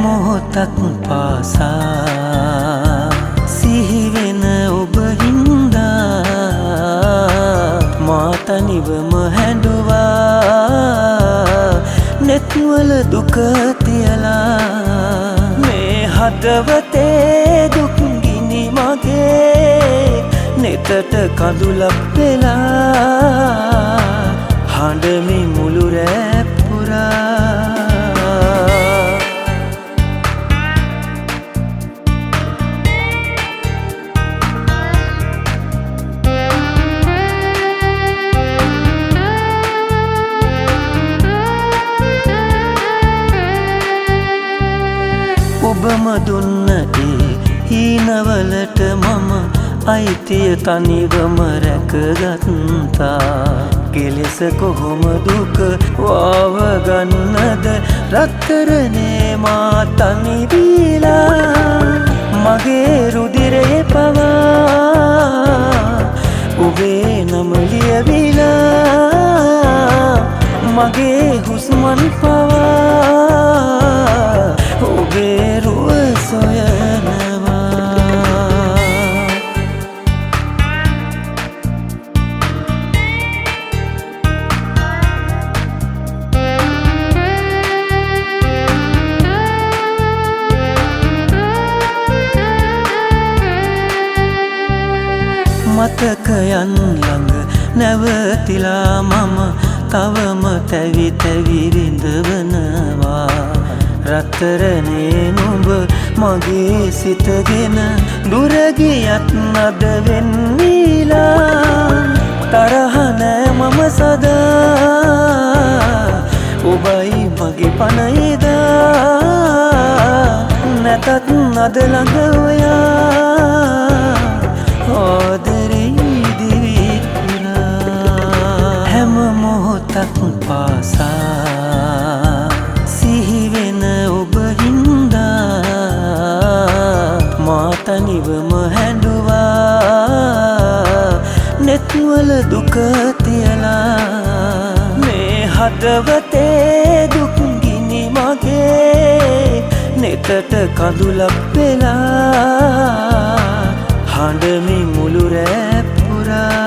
මොහොතක් පාසා සිහිවෙන ඔබ හින්දා මා තනිවම හැඬුවා නෙත්වල දුක තියලා මේ හදවතේ දුක් ගිනි මගේ නෙතට කඳුලක් වෙලා හඬමි මුළු රෑ පුරා ඔබම දුන්න හීනවලට මම අයිතිය තනිවම රැකගත්තා කෙලෙස කොහොම දුක වාවගන්නද රත්තරනේ මා තනිවීලා මගේ රුධිරයේ පවා ඔබේ නම ලියවිලා මගේ හුස්මන් පවා ඔබේ රුව සොයනවා මතකයන් ළඟ නැවතිලා මම තවම තැවි තැවි විඳවනවා රත්තරනේ නුඹ මගේ සිතගෙන දුර ගියත් නද වෙන්නීලා තරහ නෑ මම සදා ඔබයි මගේ පණයිදා නැතත් නද ළඟ ඔයා ආදරේ දිවි පුරා හැම මොහොතක් පාසා සිහිවෙන ඔබ හින්දා මා තනිවම හැඬුවා නෙත්වල දුක තියලා මේ හදවතේ දුක් ගිනි මගේ නෙතට කඳුලක් වෙලා හඬමි මුළු රෑ පුරා